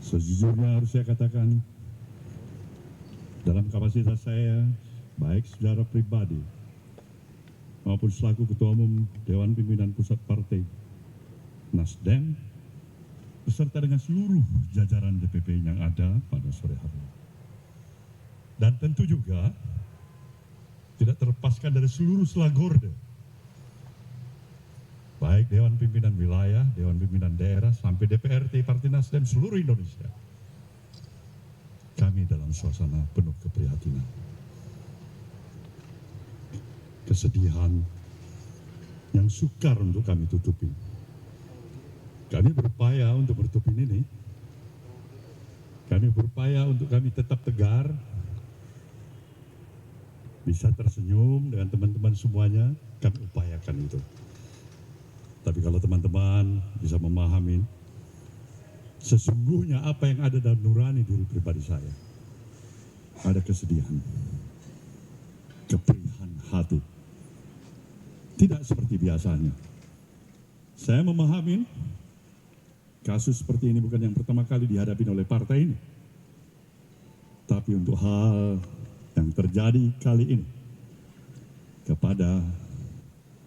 Sejujurnya harus saya katakan, dalam kapasitas saya, baik secara pribadi maupun selaku Ketua Umum Dewan Pimpinan Pusat Partai Nasdem, beserta dengan seluruh jajaran DPP yang ada pada sore hari. Dan tentu juga tidak terlepaskan dari seluruh selagorde, baik Dewan Pimpinan Wilayah, Dewan Pimpinan Daerah, sampai DPRD Partai Nasdem seluruh Indonesia. Kami dalam suasana penuh keprihatinan, kesedihan yang sukar untuk kami tutupi. Kami berupaya untuk menutupi ini. Kami berupaya untuk kami tetap tegar, bisa tersenyum dengan teman-teman semuanya, kami upayakan itu. Tapi kalau teman-teman bisa memahami, sesungguhnya apa yang ada dalam nurani diri pribadi saya, ada kesedihan, keperihan hati. Tidak seperti biasanya. Saya memahami kasus seperti ini bukan yang pertama kali dihadapi oleh partai ini. Tapi untuk hal yang terjadi kali ini kepada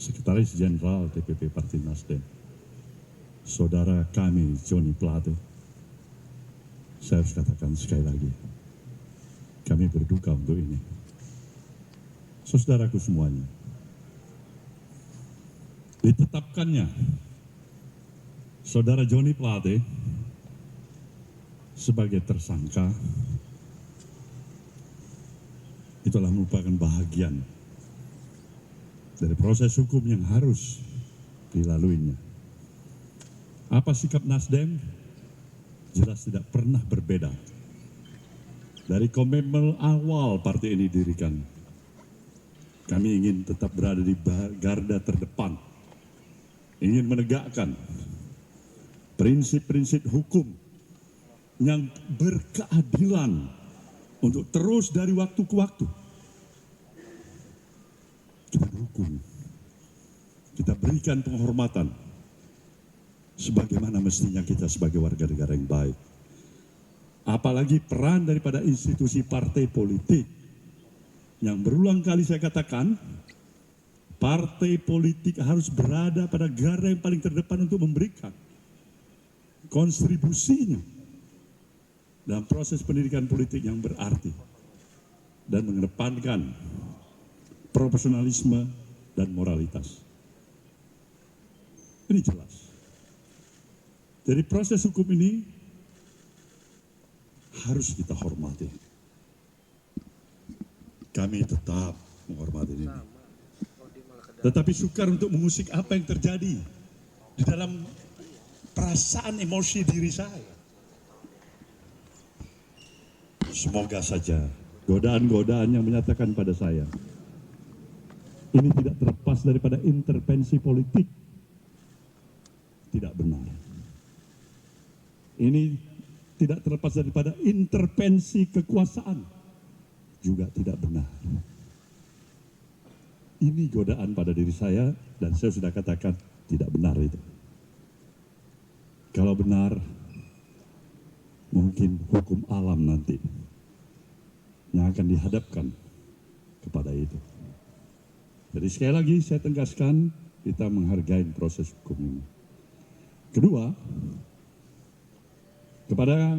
Sekretaris Jenderal DPP Partai Nasdem, saudara kami Joni Plate, saya harus katakan sekali lagi, kami berduka untuk ini. Saudaraku semuanya, ditetapkannya saudara Joni Plate sebagai tersangka itulah merupakan bahagian dari proses hukum yang harus dilaluinya. Apa sikap Nasdem? Jelas tidak pernah berbeda. Dari komitmen awal partai ini didirikan, kami ingin tetap berada di garda terdepan, ingin menegakkan prinsip-prinsip hukum yang berkeadilan untuk terus dari waktu ke waktu kita dukung, kita berikan penghormatan sebagaimana mestinya kita sebagai warga negara yang baik. Apalagi peran daripada institusi partai politik yang berulang kali saya katakan, partai politik harus berada pada garda yang paling terdepan untuk memberikan kontribusinya dalam proses pendidikan politik yang berarti dan mengedepankan profesionalisme dan moralitas. Ini jelas. Jadi proses hukum ini harus kita hormati. Kami tetap menghormati ini. Tetapi sukar untuk mengusik apa yang terjadi di dalam perasaan emosi diri saya. Semoga saja godaan-godaan yang menyatakan pada saya ini tidak terlepas daripada intervensi politik. Tidak benar. Ini tidak terlepas daripada intervensi kekuasaan. Juga tidak benar. Ini godaan pada diri saya dan saya sudah katakan tidak benar itu. Kalau benar, mungkin hukum alam nanti yang akan dihadapkan kepada itu. Jadi sekali lagi saya tegaskan, kita menghargai proses hukum ini. Kedua, kepada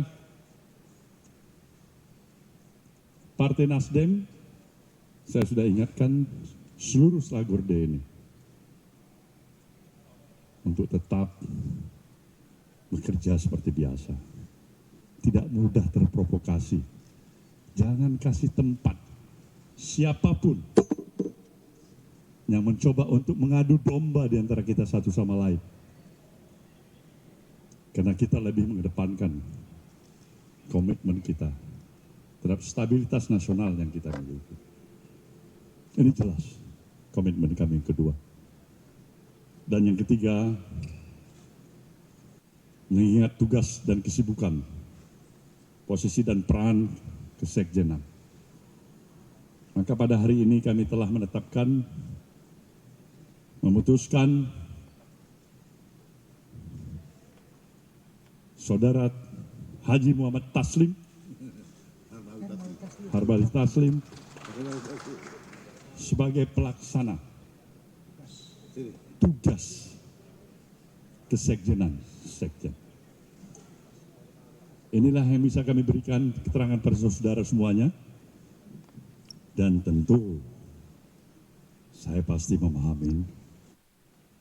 Partai Nasdem, saya sudah ingatkan seluruh selagorde ini untuk tetap bekerja seperti biasa. Tidak mudah terprovokasi. Jangan kasih tempat siapapun yang mencoba untuk mengadu domba di antara kita satu sama lain. Karena kita lebih mengedepankan komitmen kita terhadap stabilitas nasional yang kita miliki. Ini jelas komitmen kami yang kedua. Dan yang ketiga, mengingat tugas dan kesibukan, posisi dan peran kesekjenan. Maka pada hari ini kami telah menetapkan, memutuskan saudara Haji Muhammad Taslim, Harbalis Taslim sebagai pelaksana tugas kesekjenan sekjen. Inilah yang bisa kami berikan keterangan pada saudara semuanya. Dan tentu saya pasti memahami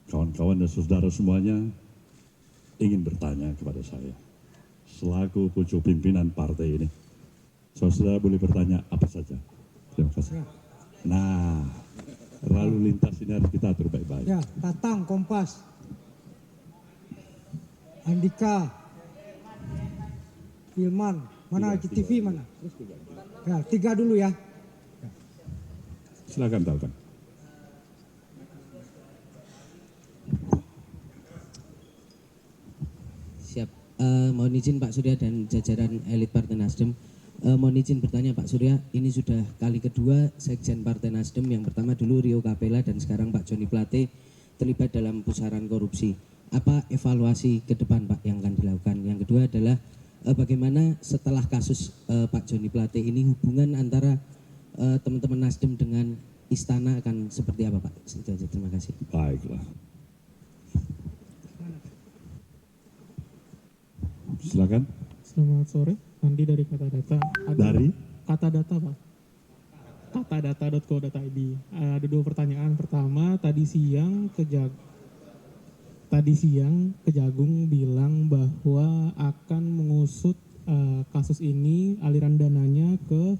kawan-kawan dan saudara semuanya ingin bertanya kepada saya selaku pucuk pimpinan partai ini. Saudara boleh bertanya apa saja. Terima kasih. Nah, lalu lintas ini harus kita atur baik-baik. Ya, Tatang, Kompas, Andika, Hilman, mana GTV mana? Ya, 3 dulu ya. Silakan Talkan. Siap. Mohon izin Pak Surya dan jajaran elit Partai Nasdem. Mohon izin bertanya Pak Surya, ini sudah kali kedua Sekjen Partai Nasdem, yang pertama dulu Rio Capella dan sekarang Pak Joni Plate terlibat dalam pusaran korupsi. Apa evaluasi ke depan Pak yang akan dilakukan? Yang kedua adalah bagaimana setelah kasus Pak Joni Plate ini hubungan antara teman-teman Nasdem dengan Istana akan seperti apa Pak? Itu aja, terima kasih. Baiklah. Silakan. Selamat sore, Andi dari Kata Data. Dari? Kata Data Pak. Katadata.co.id. Ada 2 pertanyaan. Pertama, tadi siang Kejagung bilang bahwa akan mengusut kasus ini, aliran dananya ke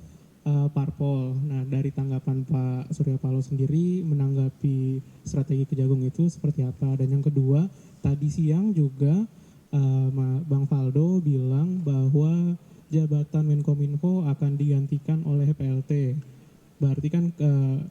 parpol. Nah, dari tanggapan Pak Surya Paloh sendiri menanggapi strategi Kejagung itu seperti apa? Dan yang kedua, tadi siang juga Bang Faldo bilang bahwa jabatan Menkominfo akan digantikan oleh PLT. Berarti kan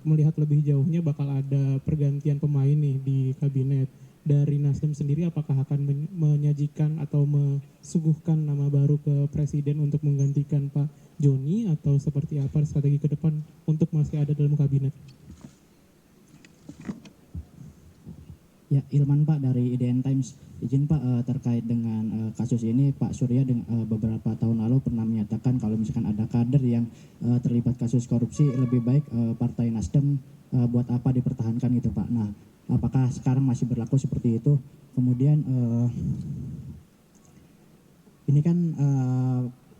melihat lebih jauhnya bakal ada pergantian pemain nih di kabinet. Dari Nasdem sendiri apakah akan menyajikan atau mesuguhkan nama baru ke Presiden untuk menggantikan Pak Joni, atau seperti apa strategi ke depan untuk masih ada dalam kabinet? Ya, Ilman Pak dari IDN Times. Izin Pak, terkait dengan kasus ini, Pak Surya beberapa tahun lalu pernah menyatakan kalau misalkan ada kader yang terlibat kasus korupsi, lebih baik Partai Nasdem buat apa dipertahankan gitu Pak. Nah, apakah sekarang masih berlaku seperti itu? Kemudian ini kan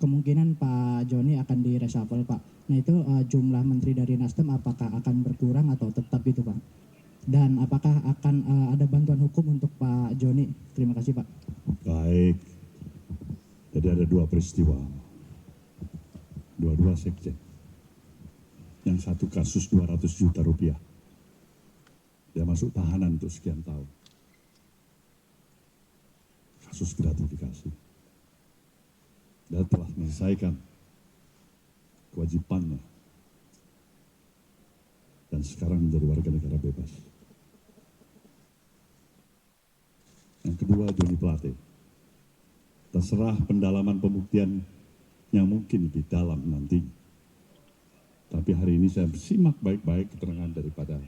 kemungkinan Pak Joni akan di-reshuffle Pak. Nah itu jumlah menteri dari Nasdem apakah akan berkurang atau tetap itu Pak? Dan apakah akan ada bantuan hukum untuk Pak Joni? Terima kasih Pak. Baik. Jadi ada 2 peristiwa. Dua-dua sekjen. Yang satu kasus 200 juta rupiah. Dia masuk tahanan untuk sekian tahun. Kasus gratifikasi. Dia telah menyelesaikan kewajibannya. Dan sekarang menjadi warga negara bebas. Yang kedua, Joni Plate. Terserah pendalaman pembuktian yang mungkin lebih dalam nanti. Tapi hari ini saya simak baik-baik keterangan daripada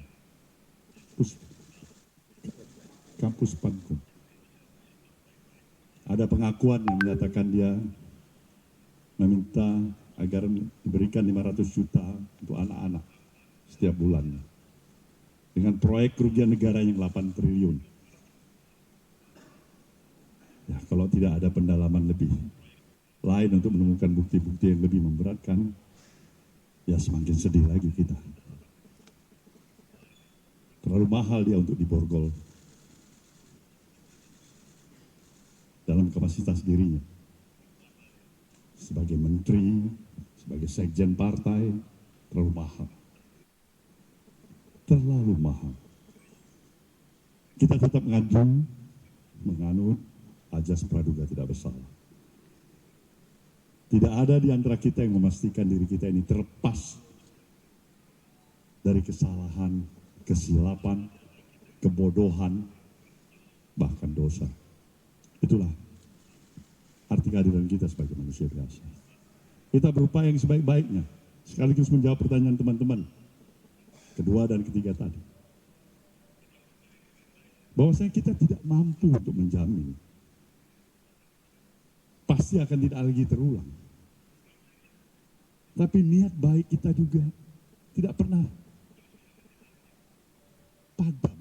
kampus Pankum. Ada pengakuan yang menyatakan dia meminta agar diberikan 500 juta untuk anak-anak setiap bulannya. Dengan proyek kerugian negara yang 8 triliun. Ya, kalau tidak ada pendalaman lebih lain untuk menemukan bukti-bukti yang lebih memberatkan, ya semakin sedih lagi kita. Terlalu mahal dia untuk diborgol dalam kapasitas dirinya. Sebagai menteri, sebagai sekjen partai, terlalu mahal. Terlalu mahal. Kita tetap menganut ajas praduga tidak bersalah. Tidak ada di antara kita yang memastikan diri kita ini terlepas dari kesalahan, kesilapan, kebodohan, bahkan dosa. Itulah arti kehadiran kita sebagai manusia biasa. Kita berupaya yang sebaik-baiknya, sekaligus menjawab pertanyaan teman-teman kedua dan ketiga tadi. Bahwasanya kita tidak mampu untuk menjamin pasti akan tidak lagi terulang. Tapi niat baik kita juga tidak pernah padam.